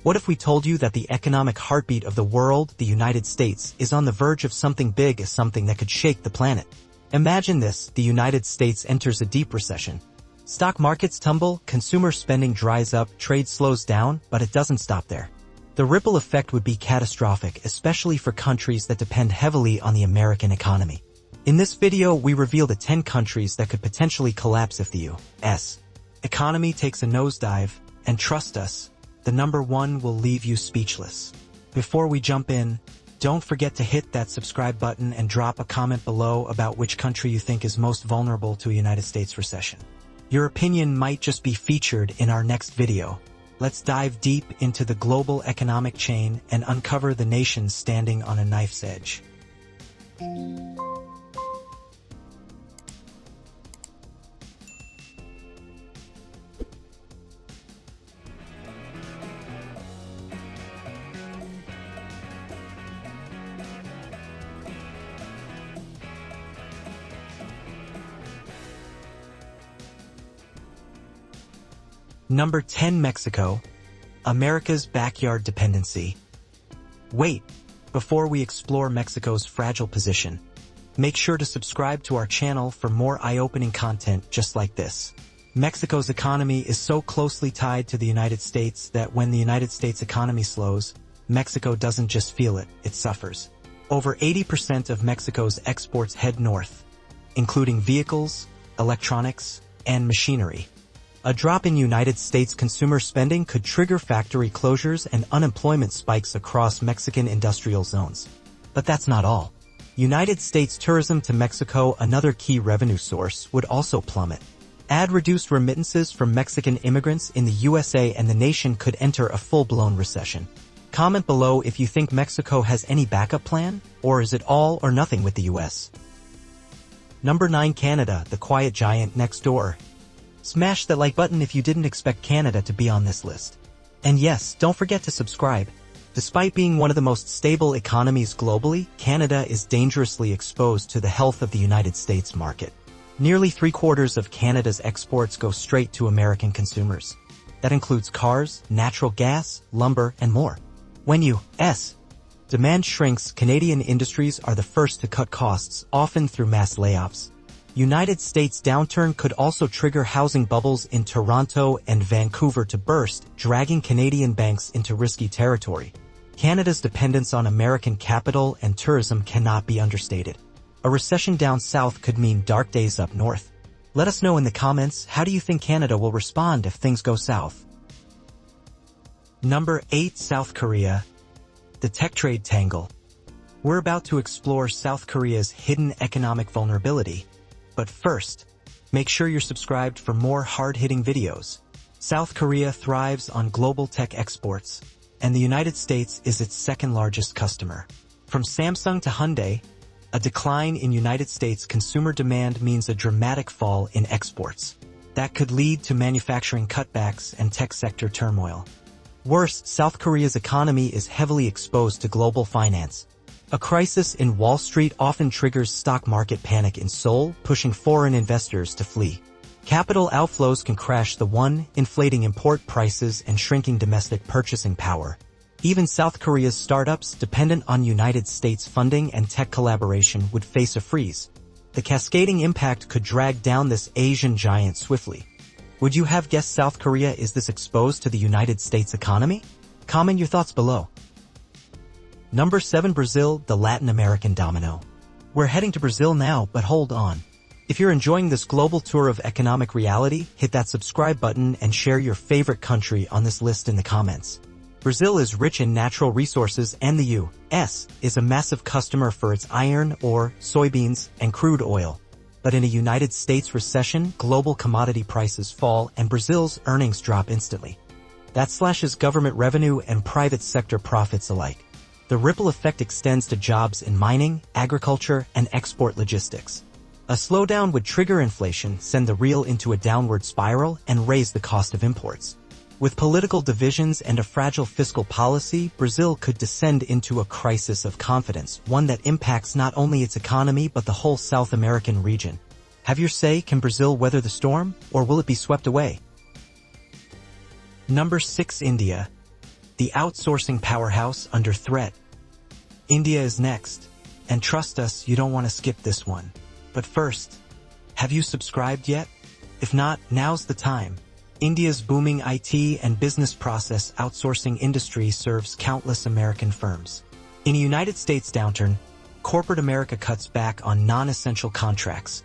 What if we told you that the economic heartbeat of the world, the United States, is on the verge of something big as something that could shake the planet? Imagine this: the United States enters a deep recession. Stock markets tumble, consumer spending dries up, trade slows down, but it doesn't stop there. The ripple effect would be catastrophic, especially for countries that depend heavily on the American economy. In this video, we reveal the 10 countries that could potentially collapse if the U.S. economy takes a nosedive, and trust us, the number one will leave you speechless. Before we jump in, don't forget to hit that subscribe button and drop a comment below about which country you think is most vulnerable to a United States recession. Your opinion might just be featured in our next video. Let's dive deep into the global economic chain and uncover the nations standing on a knife's edge. Number 10. Mexico, America's backyard dependency. Wait, before we explore Mexico's fragile position, make sure to subscribe to our channel for more eye-opening content just like this. Mexico's economy is so closely tied to the United States that when the United States economy slows, Mexico doesn't just feel it, it suffers. Over 80% of Mexico's exports head north, including vehicles, electronics, and machinery. A drop in United States consumer spending could trigger factory closures and unemployment spikes across Mexican industrial zones. But that's not all. United States tourism to Mexico, another key revenue source, would also plummet. Add reduced remittances from Mexican immigrants in the USA and the nation could enter a full-blown recession. Comment below if you think Mexico has any backup plan, or is it all or nothing with the US? Number 9. Canada, the quiet giant next door. Smash that like button if you didn't expect Canada to be on this list. And yes, don't forget to subscribe. Despite being one of the most stable economies globally, Canada is dangerously exposed to the health of the United States market. Nearly 3/4 of Canada's exports go straight to American consumers. That includes cars, natural gas, lumber, and more. When U.S. demand shrinks, Canadian industries are the first to cut costs, often through mass layoffs. United States downturn could also trigger housing bubbles in Toronto and Vancouver to burst, dragging Canadian banks into risky territory. Canada's dependence on American capital and tourism cannot be understated. A recession down south could mean dark days up north. Let us know in the comments, how do you think Canada will respond if things go south? Number 8. South Korea, the tech trade tangle. We're about to explore South Korea's hidden economic vulnerability. But first, make sure you're subscribed for more hard-hitting videos. South Korea thrives on global tech exports, and the United States is its second-largest customer. From Samsung to Hyundai, a decline in United States consumer demand means a dramatic fall in exports. That could lead to manufacturing cutbacks and tech sector turmoil. Worse, South Korea's economy is heavily exposed to global finance. A crisis in Wall Street often triggers stock market panic in Seoul, pushing foreign investors to flee. Capital outflows can crash the won, inflating import prices and shrinking domestic purchasing power. Even South Korea's startups, dependent on United States funding and tech collaboration, would face a freeze. The cascading impact could drag down this Asian giant swiftly. Would you have guessed South Korea is this exposed to the United States economy? Comment your thoughts below. Number 7. Brazil, the Latin American domino. We're heading to Brazil now, but hold on. If you're enjoying this global tour of economic reality, hit that subscribe button and share your favorite country on this list in the comments. Brazil is rich in natural resources and the U.S. is a massive customer for its iron ore, soybeans, and crude oil. But in a United States recession, global commodity prices fall and Brazil's earnings drop instantly. That slashes government revenue and private sector profits alike. The ripple effect extends to jobs in mining, agriculture, and export logistics. A slowdown would trigger inflation, send the real into a downward spiral, and raise the cost of imports. With political divisions and a fragile fiscal policy, Brazil could descend into a crisis of confidence, one that impacts not only its economy but the whole South American region. Have your say, can Brazil weather the storm, or will it be swept away? Number 6. India, the outsourcing powerhouse under threat. India is next, and trust us, you don't want to skip this one. But first, have you subscribed yet? If not, now's the time. India's booming IT and business process outsourcing industry serves countless American firms. In a United States downturn, corporate America cuts back on non-essential contracts,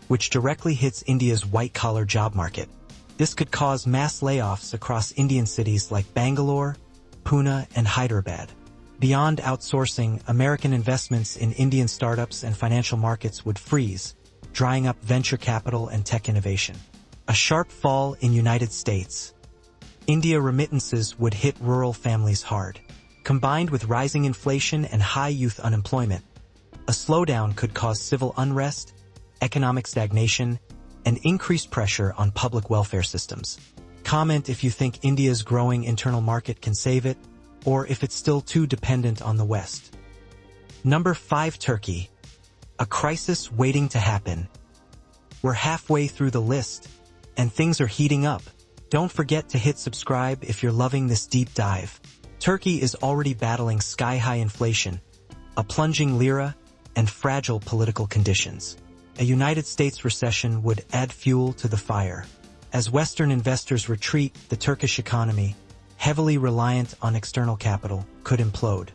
which directly hits India's white-collar job market. This could cause mass layoffs across Indian cities like Bangalore, Pune, and Hyderabad. Beyond outsourcing, American investments in Indian startups and financial markets would freeze, drying up venture capital and tech innovation. A sharp fall in United States. India remittances would hit rural families hard. Combined with rising inflation and high youth unemployment, a slowdown could cause civil unrest, economic stagnation, and increased pressure on public welfare systems. Comment if you think India's growing internal market can save it, or if it's still too dependent on the West. Number 5. Turkey. A crisis waiting to happen. We're halfway through the list, and things are heating up. Don't forget to hit subscribe if you're loving this deep dive. Turkey is already battling sky-high inflation, a plunging lira, and fragile political conditions. A United States recession would add fuel to the fire. As Western investors retreat, the Turkish economy, heavily reliant on external capital, could implode.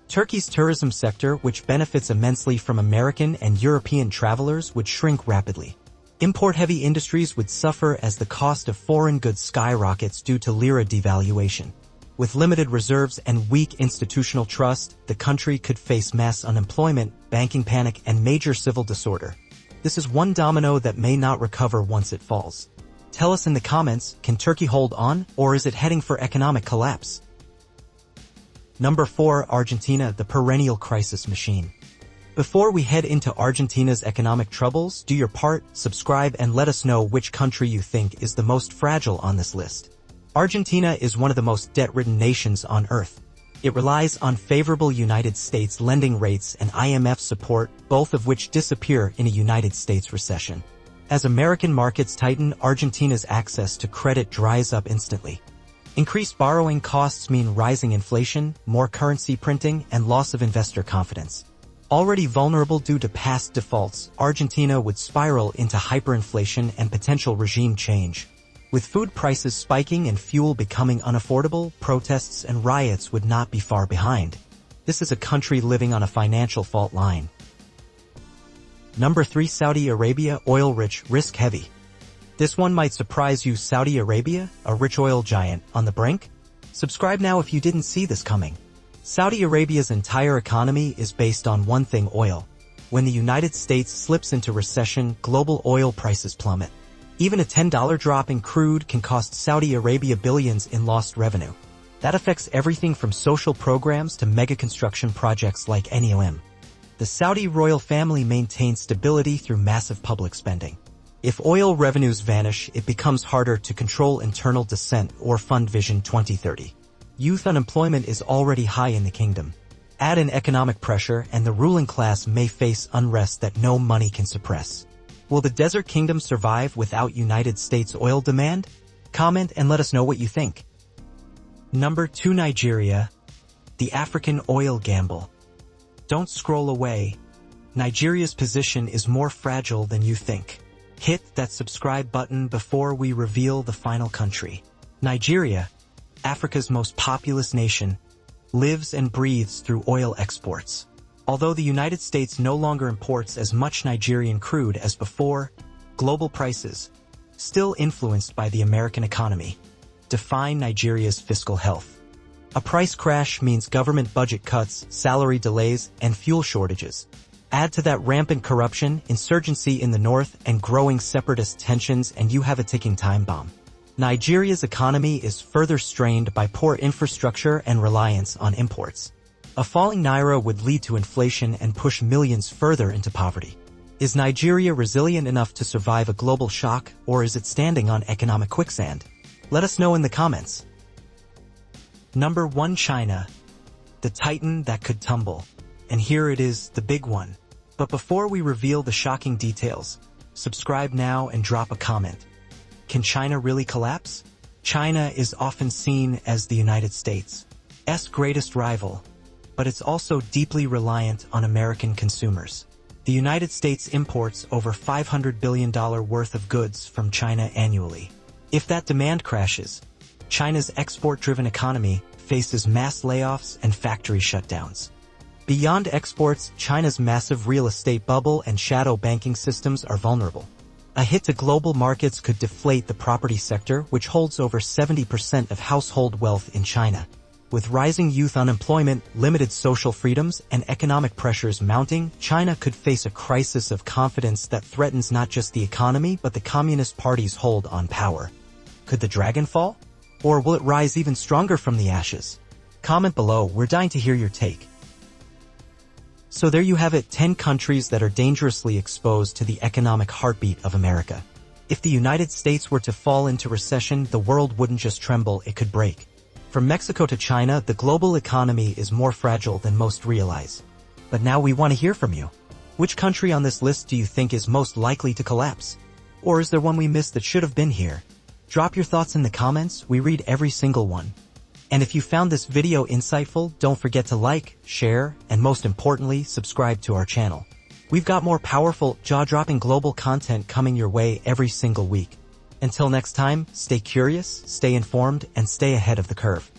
Turkey's tourism sector, which benefits immensely from American and European travelers, would shrink rapidly. Import-heavy industries would suffer as the cost of foreign goods skyrockets due to lira devaluation. With limited reserves and weak institutional trust, the country could face mass unemployment, banking panic, and major civil disorder. This is one domino that may not recover once it falls. Tell us in the comments, can Turkey hold on, or is it heading for economic collapse? Number 4. Argentina, the perennial crisis machine. Before we head into Argentina's economic troubles, do your part, subscribe, and let us know which country you think is the most fragile on this list. Argentina is one of the most debt-ridden nations on Earth. It relies on favorable United States lending rates and IMF support, both of which disappear in a United States recession. As American markets tighten, Argentina's access to credit dries up instantly. Increased borrowing costs mean rising inflation, more currency printing, and loss of investor confidence. Already vulnerable due to past defaults, Argentina would spiral into hyperinflation and potential regime change. With food prices spiking and fuel becoming unaffordable, protests and riots would not be far behind. This is a country living on a financial fault line. Number 3. Saudi Arabia, oil-rich, risk-heavy. This one might surprise you. Saudi Arabia, a rich oil giant, on the brink? Subscribe now if you didn't see this coming. Saudi Arabia's entire economy is based on one thing: oil. When the United States slips into recession, global oil prices plummet. Even a $10 drop in crude can cost Saudi Arabia billions in lost revenue. That affects everything from social programs to mega construction projects like NEOM. The Saudi royal family maintains stability through massive public spending. If oil revenues vanish, it becomes harder to control internal dissent or fund Vision 2030. Youth unemployment is already high in the kingdom. Add in economic pressure and the ruling class may face unrest that no money can suppress. Will the desert kingdom survive without United States oil demand? Comment and let us know what you think. Number 2. Nigeria, the African oil gamble. Don't scroll away. Nigeria's position is more fragile than you think. Hit that subscribe button before we reveal the final country. Nigeria, Africa's most populous nation, lives and breathes through oil exports. Although the United States no longer imports as much Nigerian crude as before, global prices, still influenced by the American economy, define Nigeria's fiscal health. A price crash means government budget cuts, salary delays, and fuel shortages. Add to that rampant corruption, insurgency in the north, and growing separatist tensions, and you have a ticking time bomb. Nigeria's economy is further strained by poor infrastructure and reliance on imports. A falling naira would lead to inflation and push millions further into poverty. Is Nigeria resilient enough to survive a global shock, or is it standing on economic quicksand? Let us know in the comments. Number 1. China, the titan that could tumble. And here it is, the big one. But before we reveal the shocking details, subscribe now and drop a comment. Can China really collapse? China is often seen as the United States, greatest rival, but it's also deeply reliant on American consumers. The United States imports over $500 billion worth of goods from China annually. If that demand crashes, China's export-driven economy faces mass layoffs and factory shutdowns. Beyond exports, China's massive real estate bubble and shadow banking systems are vulnerable. A hit to global markets could deflate the property sector, which holds over 70% of household wealth in China. With rising youth unemployment, limited social freedoms, and economic pressures mounting, China could face a crisis of confidence that threatens not just the economy but the Communist Party's hold on power. Could the dragon fall? Or will it rise even stronger from the ashes? Comment below, we're dying to hear your take. So there you have it, 10 countries that are dangerously exposed to the economic heartbeat of America. If the United States were to fall into recession, the world wouldn't just tremble, it could break. From Mexico to China, the global economy is more fragile than most realize. But now we want to hear from you. Which country on this list do you think is most likely to collapse? Or is there one we missed that should have been here? Drop your thoughts in the comments, we read every single one. And if you found this video insightful, don't forget to like, share, and most importantly, subscribe to our channel. We've got more powerful, jaw-dropping global content coming your way every single week. Until next time, stay curious, stay informed, and stay ahead of the curve.